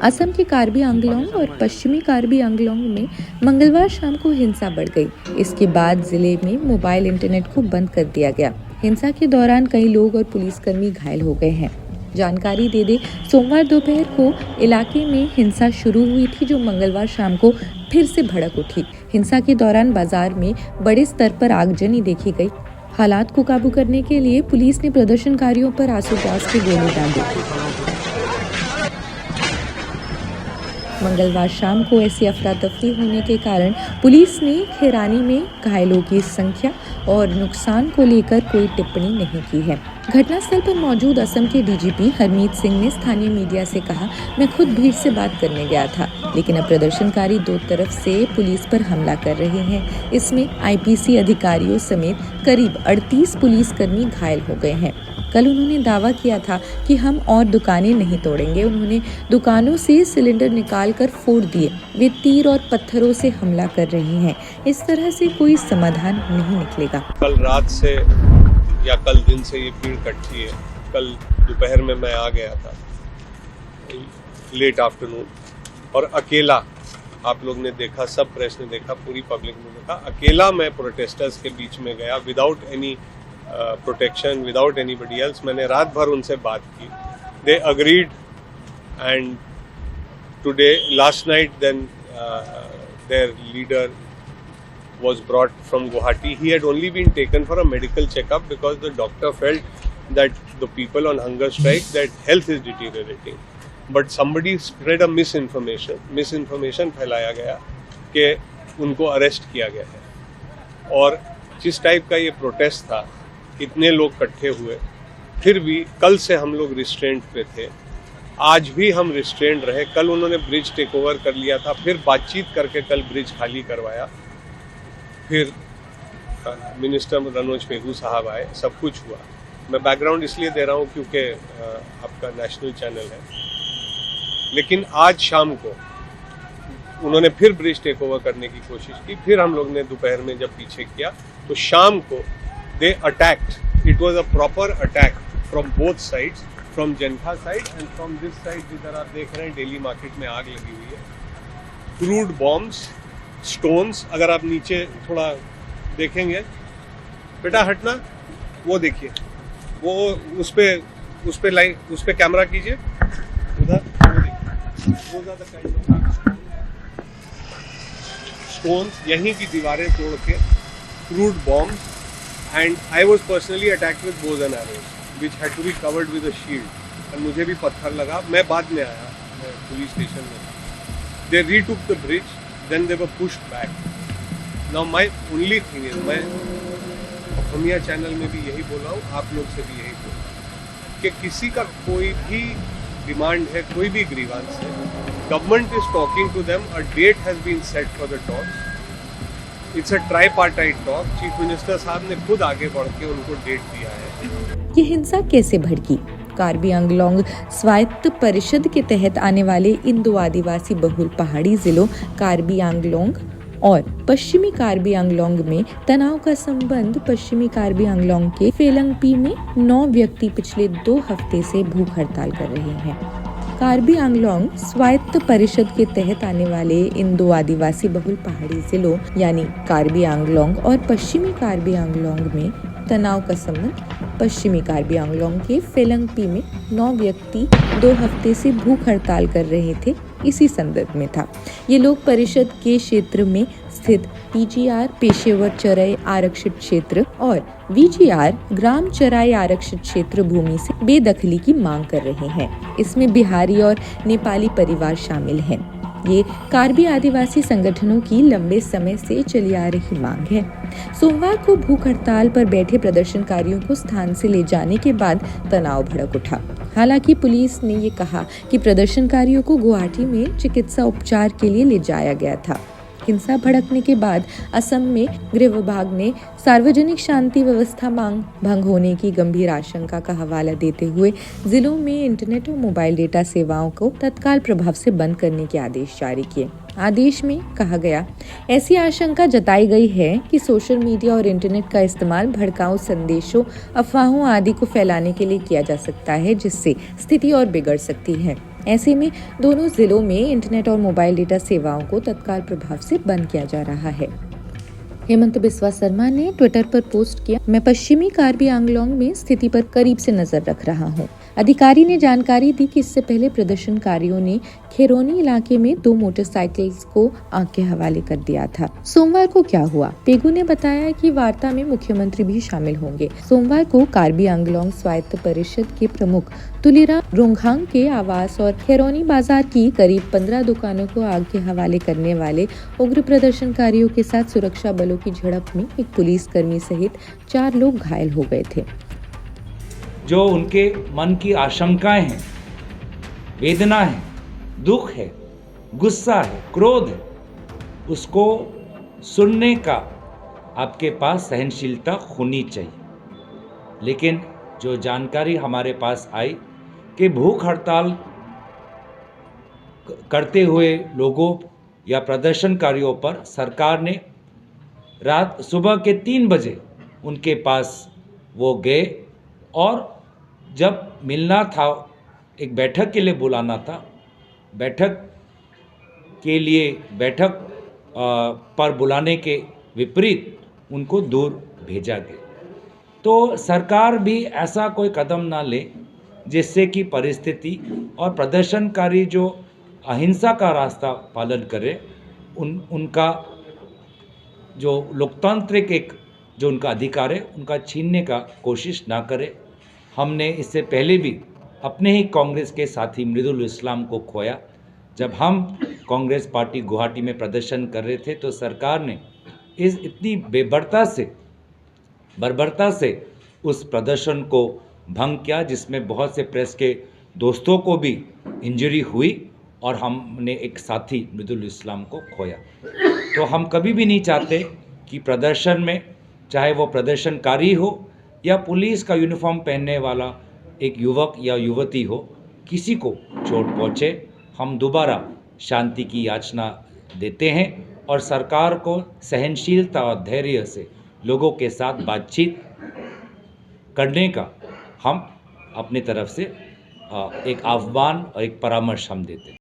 असम के कार्बी आंगलोंग और पश्चिमी कार्बी आंगलोंग में मंगलवार शाम को हिंसा बढ़ गई। इसके बाद जिले में मोबाइल इंटरनेट को बंद कर दिया गया। हिंसा के दौरान कई लोग और पुलिसकर्मी घायल हो गए हैं। जानकारी दे दे, सोमवार दोपहर को इलाके में हिंसा शुरू हुई थी, जो मंगलवार शाम को फिर से भड़क उठी। हिंसा के दौरान बाजार में बड़े स्तर पर आगजनी देखी गई। हालात को काबू करने के लिए पुलिस ने प्रदर्शनकारियों पर आंसू गैस की गोली दाग दी। मंगलवार शाम को ऐसी अफरा तफरी होने के कारण पुलिस ने खैरानी में घायलों की संख्या और नुकसान को लेकर कोई टिप्पणी नहीं की है। घटनास्थल पर मौजूद असम के डीजीपी हरमीत सिंह ने स्थानीय मीडिया से कहा, मैं खुद भीड़ से बात करने गया था, लेकिन अब प्रदर्शनकारी दो तरफ से पुलिस पर हमला कर रहे हैं। इसमें आईपीसी अधिकारियों समेत करीब 38 पुलिसकर्मी घायल हो गए हैं। कल उन्होंने दावा किया था कि हम और दुकानें नहीं तोड़ेंगे। उन्होंने दुकानों से सिलेंडर निकालकर फोड़ दिए। वे तीर और पत्थरों से हमला कर रहे हैं। इस तरह से कोई समाधान नहीं निकलेगा। कल रात से या कल दिन से ये भीड़ इकट्ठी है। कल दोपहर में मैं आ गया था, लेट आफ्टरनून, और अकेला, आप लोग ने देखा, सब प्रेस ने देखा, पूरी पब्लिक ने देखा, अकेला मैं प्रोटेस्टर्स के बीच में गया without any protection, without anybody else. मैंने रात भर उनसे बात की। They agreed and today, last night, then their leader was brought from Guwahati. He had only been taken for a medical checkup because the doctor felt that the people on hunger strike, that health is deteriorating. But somebody spread a misinformation फैलाया गया कि उनको arrest किया गया है। और जिस type का ये प्रोटेस्ट था, इतने लोग इकट्ठे हुए, फिर भी कल से हम लोग रिस्ट्रेंट पे थे। आज भी हम रिस्ट्रेंट रहे। कल उन्होंने ब्रिज टेक ओवर कर लिया था, फिर बातचीत करके कल ब्रिज खाली करवाया। फिर मिनिस्टर मनोज पेगू साहब आए, सब कुछ हुआ। मैं बैकग्राउंड इसलिए दे रहा हूँ क्योंकि आपका नेशनल चैनल है। लेकिन आज शाम को उन्होंने फिर ब्रिज टेक ओवर करने की कोशिश की। फिर हम लोग ने दोपहर में जब पीछे किया तो शाम को they attacked. It was a proper attack from both sides, from जनता side and from this side, जिधर आप देख रहे हैं डेली मार्केट में आग लगी हुई है। क्रूड बॉम्ब्स, स्टोन्स, अगर आप नीचे थोड़ा देखेंगे, बेटा हटना, वो देखिए, वो उस पे कैमरा कीजिए, उधर वो देखिए, स्टोन्स, यहीं की दीवारें तोड़ के, crude bombs, and I was personally attacked with bows and arrows which had to be covered with a shield. और मुझे भी पत्थर लगा। मैं बाद में आया, मैं पुलिस स्टेशन में। They retook the bridge, then they were pushed back. Now my only thing is, मैं अहोमिया चैनल में भी यही बोला हूँ, आप लोग से भी यही बोला कि किसी का कोई भी डिमांड है, कोई भी ग्रीवांस है, government is talking to them, a date has been set for the talks. It's a tripartite talk. Chief minister साहब ने खुद आगे बढ़ के उनको डेट दिया है। ये हिंसा कैसे भड़की? कार्बी आंगलोंग स्वायत्त परिषद के तहत आने वाले इन दो आदिवासी बहुल पहाड़ी जिलों कार्बी आंगलोंग और पश्चिमी कार्बी आंगलोंग में तनाव का संबंध। पश्चिमी कार्बी आंगलोंग के फेलंगपी में 9 व्यक्ति पिछले 2 हफ्ते से भूख हड़ताल कर रहे हैं। कार्बी आंगलोंग स्वायत्त परिषद के तहत आने वाले इन दो आदिवासी बहुल पहाड़ी जिलों यानी कार्बी आंगलोंग और पश्चिमी कार्बी आंगलोंग में तनाव का संबंध। पश्चिमी कार्बी आंगलोंग के फेलंगपी में 9 व्यक्ति 2 हफ्ते से भूख हड़ताल कर रहे थे, इसी संदर्भ में था। ये लोग परिषद के क्षेत्र में स्थित पीजीआर पेशेवर चराई आरक्षित क्षेत्र और वीजीआर ग्राम चराई आरक्षित क्षेत्र भूमि से बेदखली की मांग कर रहे हैं। इसमें बिहारी और नेपाली परिवार शामिल हैं। ये कार्बी आदिवासी संगठनों की लंबे समय से चली आ रही मांग है। सोमवार को भूख हड़ताल पर बैठे प्रदर्शनकारियों को स्थान से ले जाने के बाद तनाव भड़क उठा। हालांकि पुलिस ने ये कहा कि प्रदर्शनकारियों को गुवाहाटी में चिकित्सा उपचार के लिए ले जाया गया था। हिंसा भड़कने के बाद असम में गृह विभाग ने सार्वजनिक शांति व्यवस्था भंग होने की गंभीर आशंका का हवाला देते हुए जिलों में इंटरनेट और मोबाइल डेटा सेवाओं को तत्काल प्रभाव से बंद करने के आदेश जारी किए। आदेश में कहा गया, ऐसी आशंका जताई गई है कि सोशल मीडिया और इंटरनेट का इस्तेमाल भड़काऊ संदेशों, अफवाहों आदि को फैलाने के लिए किया जा सकता है, जिससे स्थिति और बिगड़ सकती है। ऐसे में दोनों जिलों में इंटरनेट और मोबाइल डेटा सेवाओं को तत्काल प्रभाव से बंद किया जा रहा है। हेमंत बिस्वा शर्मा ने ट्विटर पर पोस्ट किया, मैं पश्चिमी कार्बी आंगलोंग में स्थिति पर करीब से नजर रख रहा हूं। अधिकारी ने जानकारी दी कि इससे पहले प्रदर्शनकारियों ने खेरोनी इलाके में 2 मोटरसाइकिल्स को आग के हवाले कर दिया था। सोमवार को क्या हुआ? पेगू ने बताया कि वार्ता में मुख्यमंत्री भी शामिल होंगे। सोमवार को कार्बी आंगलोंग स्वायत्त परिषद के प्रमुख तुलिराम रोंघांग के आवास और खेरोनी बाजार की करीब 15 दुकानों को आग के हवाले करने वाले उग्र प्रदर्शनकारियों के साथ सुरक्षा बलों की झड़प में एक पुलिसकर्मी सहित 4 लोग घायल हो गए थे। जो उनके मन की आशंकाएं हैं, वेदना है, दुख है, गुस्सा है, क्रोध है, उसको सुनने का आपके पास सहनशीलता होनी चाहिए। लेकिन जो जानकारी हमारे पास आई कि भूख हड़ताल करते हुए लोगों या प्रदर्शनकारियों पर सरकार ने सुबह के 3 बजे उनके पास वो गए और जब मिलना था, एक बैठक के लिए बुलाना था, बैठक पर बुलाने के विपरीत उनको दूर भेजा गया। तो सरकार भी ऐसा कोई कदम ना ले जिससे कि परिस्थिति और प्रदर्शनकारी जो अहिंसा का रास्ता पालन करे, उनका जो लोकतांत्रिक एक जो उनका अधिकार है उनका छीनने का कोशिश ना करे। हमने इससे पहले भी अपने ही कांग्रेस के साथी मृदुल इस्लाम को खोया। जब हम कांग्रेस पार्टी गुवाहाटी में प्रदर्शन कर रहे थे तो सरकार ने इतनी बर्बरता से उस प्रदर्शन को भंग किया, जिसमें बहुत से प्रेस के दोस्तों को भी इंजरी हुई और हमने एक साथी मृदुल इस्लाम को खोया। तो हम कभी भी नहीं चाहते कि प्रदर्शन में, चाहे वो प्रदर्शनकारी हो या पुलिस का यूनिफॉर्म पहनने वाला एक युवक या युवती हो, किसी को चोट पहुँचे। हम दोबारा शांति की याचना देते हैं और सरकार को सहनशीलता और धैर्य से लोगों के साथ बातचीत करने का हम अपनी तरफ से एक आह्वान और एक परामर्श हम देते हैं।